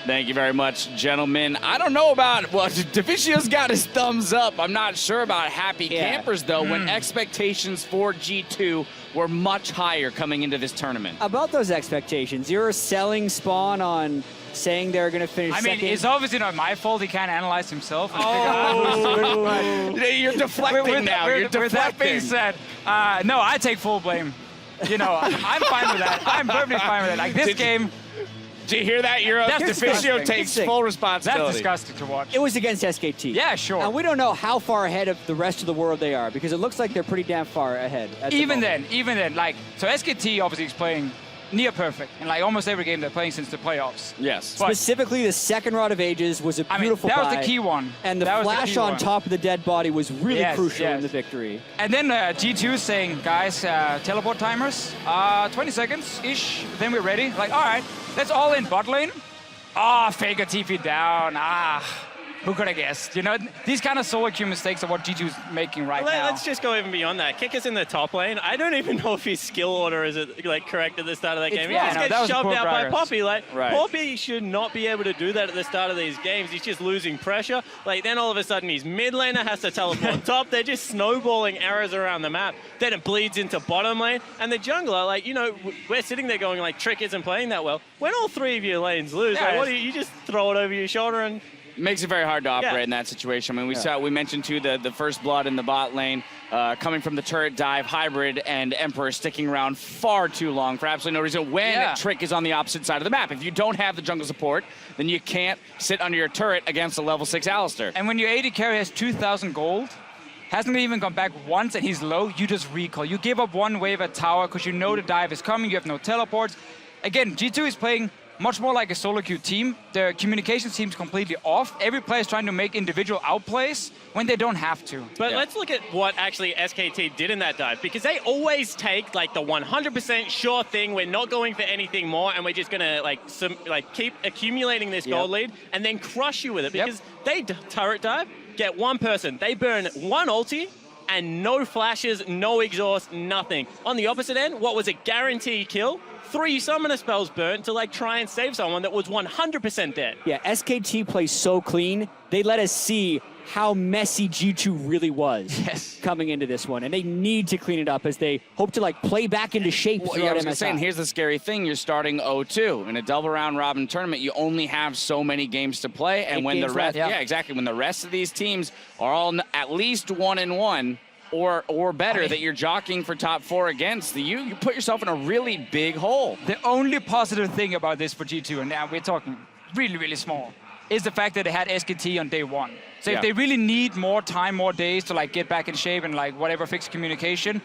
Thank you very much, gentlemen. I don't know about, well, Deficio's got his thumbs up. I'm not sure about happy campers, though, when expectations for G2 were much higher coming into this tournament. About those expectations, you're selling Spawn on saying they're going to finish second. I mean, it's obviously not my fault. He can't analyze himself. You're deflecting now. You're deflecting. With that being said, no, I take full blame. You know, I'm fine with that. I'm perfectly fine with it. Like, this game... Did you hear that? Deficio takes full responsibility. That's disgusting to watch. It was against SKT. Yeah, sure. And we don't know how far ahead of the rest of the world they are, because it looks like they're pretty damn far ahead. Even then, like, so SKT obviously is playing near perfect in like almost every game they're playing since the playoffs. Yes. But specifically, the second Rod of Ages was a beautiful that was the key one. And the flash on top of the dead body was really crucial in the victory. And then G2 saying, guys, teleport timers, 20 seconds-ish, then we're ready. Like, all right, let's all in bot lane. Faker TP down. Who could have guessed? You know, these kind of solo queue mistakes are what G2's making right now. Let's just go even beyond that. Kikis in the top lane. I don't even know if his skill order is like correct at the start of that game. He just gets shoved out by Poppy. Like, Poppy should not be able to do that at the start of these games. He's just losing pressure. Like, then all of a sudden his mid laner has to teleport top. They're just snowballing arrows around the map. Then it bleeds into bottom lane. And the jungler, like, you know, we're sitting there going, like, Trick isn't playing that well. When all three of your lanes lose, like, what do you just throw it over your shoulder and... Makes it very hard to operate in that situation. I mean, we mentioned too the first blood in the bot lane coming from the turret dive, Hybrid and Emperor sticking around far too long for absolutely no reason when Trick is on the opposite side of the map. If you don't have the jungle support, then you can't sit under your turret against a level 6 Alistar. And when your AD carry has 2,000 gold, hasn't even gone back once and he's low, you just recall. You give up one wave at tower because you know the dive is coming, you have no teleports. Again, G2 is playing much more like a solo queue team. Their communication seems completely off. Every player is trying to make individual outplays when they don't have to. But let's look at what actually SKT did in that dive, because they always take like the 100% sure thing. We're not going for anything more, and we're just gonna like keep accumulating this gold lead and then crush you with it. Because they turret dive, get one person, they burn one ulti, and no flashes, no exhaust, nothing. On the opposite end, what was a guaranteed kill? 3 summoner spells burnt to like try and save someone that was 100% dead. Yeah, SKT plays so clean. They let us see how messy G2 really was coming into this one. And they need to clean it up as they hope to like play back into shape throughout I was MSI. saying, here's the scary thing. You're starting 0-2. In a double round robin tournament, you only have so many games to play. And when the rest, when the rest of these teams are all at least 1-1, or better, that you're jockeying for top 4 against, you put yourself in a really big hole. The only positive thing about this for G2, and now we're talking really, really small, is the fact that they had SKT on day 1. So if they really need more time, more days to like get back in shape and like whatever fix communication,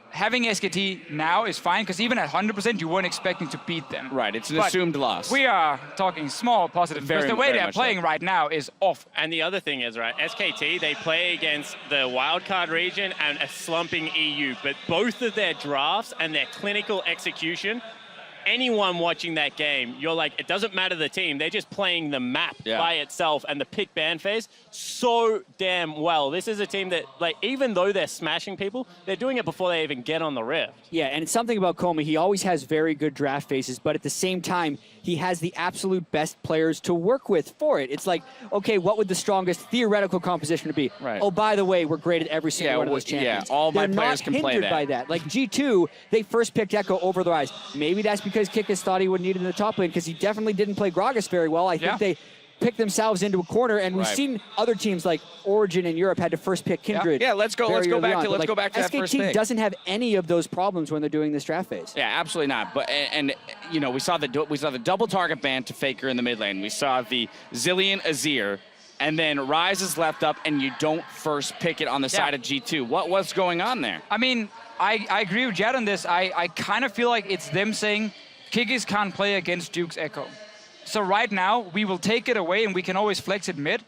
having SKT now is fine, because even at 100%, you weren't expecting to beat them. Right, it's an assumed loss. We are talking small positive, because the way they're playing right now is off. And the other thing is, right, SKT, they play against the wildcard region and a slumping EU, but both of their drafts and their clinical execution, anyone watching that game, you're like, it doesn't matter the team, they're just playing the map by itself and the pick ban phase so damn well. This is a team that, like, even though they're smashing people, they're doing it before they even get on the Rift. Yeah, and it's something about Comey, he always has very good draft phases, but at the same time, he has the absolute best players to work with for it. It's like, okay, what would the strongest theoretical composition be? Right. Oh, by the way, we're great at every single one of those champions. Yeah, all my players can play that. They're not hindered by that. Like G2, they first picked Ekko over the Ryze. Maybe that's because Kikis thought he would need it in the top lane, because he definitely didn't play Gragas very well. I think they picked themselves into a corner, and we've seen other teams like Origin in Europe had to first pick Kindred. Yeah, let's go back to that first pick. SKT doesn't have any of those problems when they're doing this draft phase. Yeah, absolutely not. But and you know, we saw the double target ban to Faker in the mid lane. We saw the Zillion Azir, and then Ryze is left up, and you don't first pick it on the side of G2. What's going on there? I mean, I agree with Jad on this. I kind of feel like it's them saying Kikis can't play against Duke's Ekko. So right now, we will take it away and we can always flex it mid.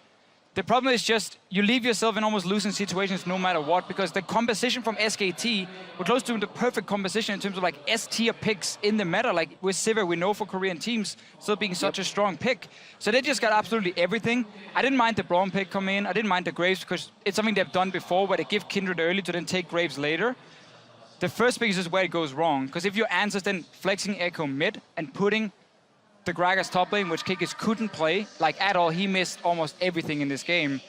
The problem is just you leave yourself in almost losing situations no matter what, because the composition from SKT, we're close to the perfect composition in terms of like S-tier picks in the meta. Like with Sivir, we know for Korean teams still being such a strong pick. So they just got absolutely everything. I didn't mind the Braum pick come in. I didn't mind the Graves, because it's something they've done before where they give Kindred early to then take Graves later. The first pick is just where it goes wrong, because if your answer is then flexing Ekko mid and putting the Gragas top lane, which Kikis couldn't play, like at all. He missed almost everything in this game.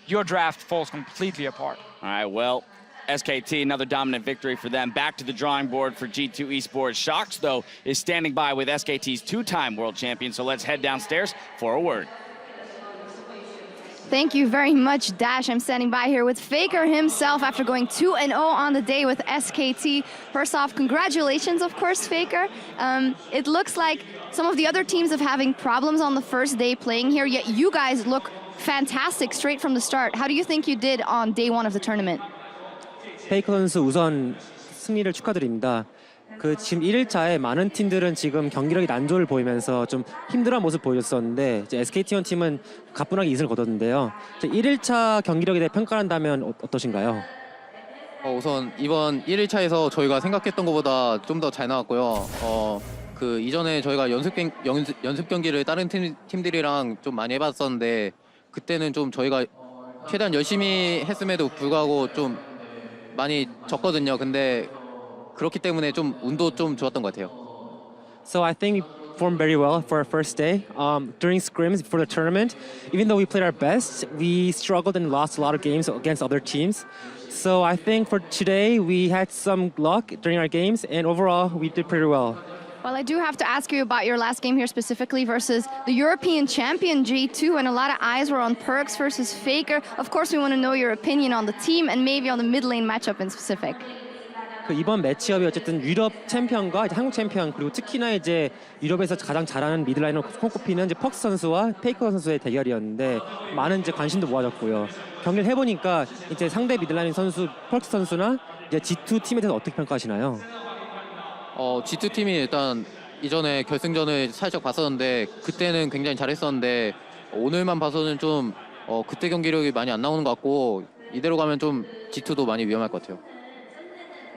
Your draft falls completely apart. All right, well, SKT, another dominant victory for them. Back to the drawing board for G2 Esports. Shox, though, is standing by with SKT's two-time world champion, so let's head downstairs for a word. Thank you very much, Dash. I'm standing by here with Faker himself after going 2-0 on the day with SKT. First off, congratulations, of course, Faker. It looks like some of the other teams are having problems on the first day playing here, yet you guys look fantastic straight from the start. How do you think you did on day one of the tournament? 페이커 선수 우선 승리를 축하드립니다. 지금 1일차에 많은 팀들은 지금 경기력이 난조를 보이면서 좀 힘들어한 모습 보였었는데 이제 SK T1 팀은 가뿐하게 이승을 거뒀는데요. 1일차 경기력에 대해 평가한다면 어떠신가요? 우선 이번 1일차에서 저희가 생각했던 것보다 좀 더 잘 나왔고요. 이전에 저희가 연습 경기를 다른 팀들이랑 좀 많이 해봤었는데 그때는 좀 저희가 최대한 열심히 했음에도 불구하고 좀 많이 졌거든요. 근데 그렇기 때문에 좀 운도 좀 좋았던 것 같아요. So I think we performed very well for our first day. During scrims before the tournament, even though we played our best, we struggled and lost a lot of games against other teams. So I think for today, we had some luck during our games, and overall, we did pretty well. Well, I do have to ask you about your last game here specifically versus the European champion G2, and a lot of eyes were on Perkz versus Faker. Of course, we want to know your opinion on the team and maybe on the mid lane matchup in specific. 이번 매치업이 어쨌든 유럽 챔피언과 이제 한국 챔피언 그리고 특히나 이제 유럽에서 가장 잘하는 미드라이너 꼽히는 이제 퍽스 선수와 페이커 선수의 대결이었는데 많은 이제 관심도 모아졌고요. 경기를 해보니까 이제 상대 미드라이너 선수 퍽스 선수나 이제 G2 팀에 대해서 어떻게 평가하시나요? G2 팀이 일단 이전에 결승전을 살짝 봤었는데 그때는 굉장히 잘했었는데 오늘만 봐서는 좀 그때 경기력이 많이 안 나오는 것 같고 이대로 가면 좀 G2도 많이 위험할 것 같아요.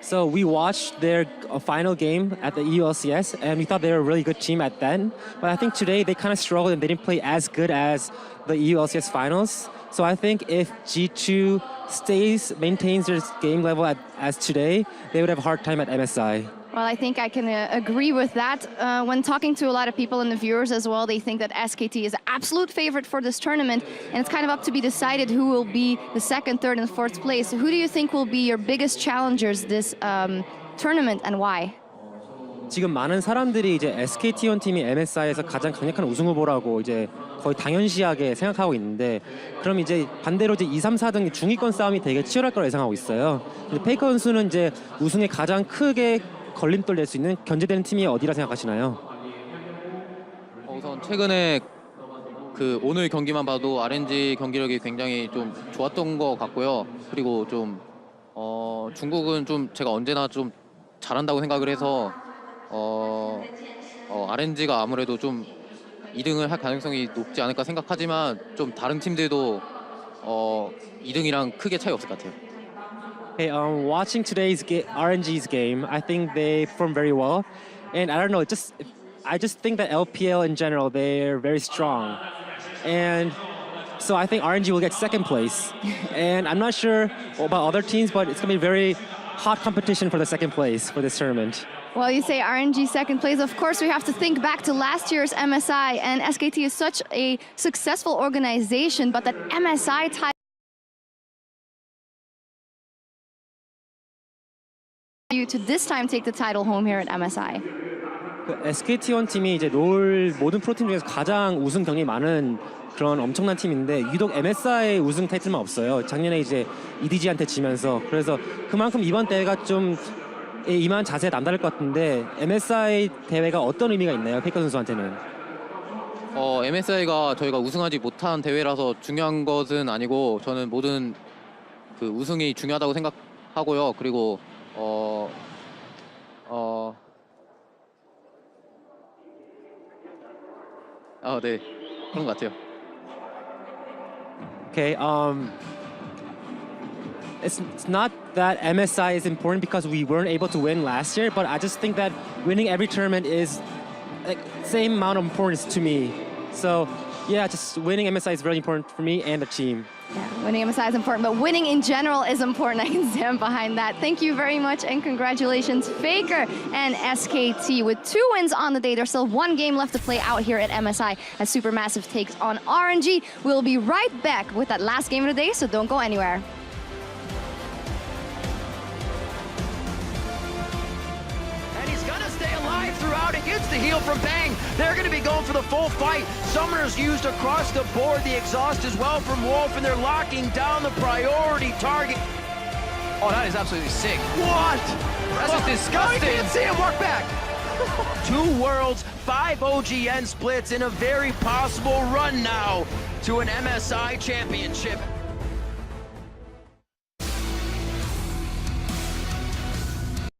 So we watched their final game at the EULCS, and we thought they were a really good team at then. But I think today they kind of struggled and they didn't play as good as the EULCS finals. So I think if G2 maintains their game level as today, they would have a hard time at MSI. Well, I think I can agree with that. When talking to a lot of people and the viewers as well, they think that SKT is an absolute favorite for this tournament, and it's kind of up to be decided who will be the second, third, and fourth place. Who do you think will be your biggest challengers this tournament, and why? 지금 많은 사람들이 이제 SK T1 팀이 MSI에서 가장 강력한 우승 후보라고 이제 거의 당연시하게 생각하고 있는데 그럼 이제 반대로 이제 2, 3, 4등 중위권 싸움이 되게 치열할 거라 예상하고 있어요. 근데 페이커 선수는 이제 우승에 가장 크게 걸림돌 낼 수 있는 견제되는 팀이 어디라 생각하시나요? 우선 최근에 오늘 경기만 봐도 RNG 경기력이 굉장히 좀 좋았던 것 같고요. 그리고 좀 중국은 좀 제가 언제나 좀 잘한다고 생각을 해서 RNG가 아무래도 좀 2등을 할 가능성이 높지 않을까 생각하지만 좀 다른 팀들도 2등이랑 크게 차이 없을 것 같아요. Hey, watching today's RNG's game, I think they performed very well, and I don't know, I just think that LPL in general they're very strong, and so I think RNG will get second place, and I'm not sure about other teams, but it's gonna be very hot competition for the second place for this tournament. Well, you say RNG second place. Of course, we have to think back to last year's MSI, and SKT is such a successful organization, but that MSI title you to this time take the title home here at MSI. SK T1 팀이 이제 롤 모든 프로팀 중에서 가장 우승 경력이 많은 그런 엄청난 팀인데 유독 MSI 우승 타이틀만 없어요. 작년에 이제 EDG한테 지면서 그래서 그만큼 이번 대회가 좀 임한 자세가 남다를 것 같은데 MSI 대회가 어떤 의미가 있나요, 페이커 선수한테는? MSI가 저희가 우승하지 못한 대회라서 중요한 것은 아니고 저는 모든 우승이 중요하다고 생각하고요. 그리고 네 그런 것 같아요. Okay, it's not that MSI is important because we weren't able to win last year, but I just think that winning every tournament is like same amount of importance to me. So yeah, just winning MSI is very important for me and the team. Yeah, winning MSI is important, but winning in general is important. I can stand behind that. Thank you very much, and congratulations, Faker and SKT. With 2 wins on the day, there's still 1 game left to play out here at MSI as Supermassive takes on RNG. We'll be right back with that last game of the day, so don't go anywhere. Throughout it, gets the heal from Bang. They're going to be going for the full fight. Summoners used across the board, the exhaust as well from Wolf, and they're locking down the priority target. Oh, that is absolutely sick. What? That's just disgusting. I can't see him work back. 2 worlds, 5 OGN splits, in a very possible run now to an MSI championship.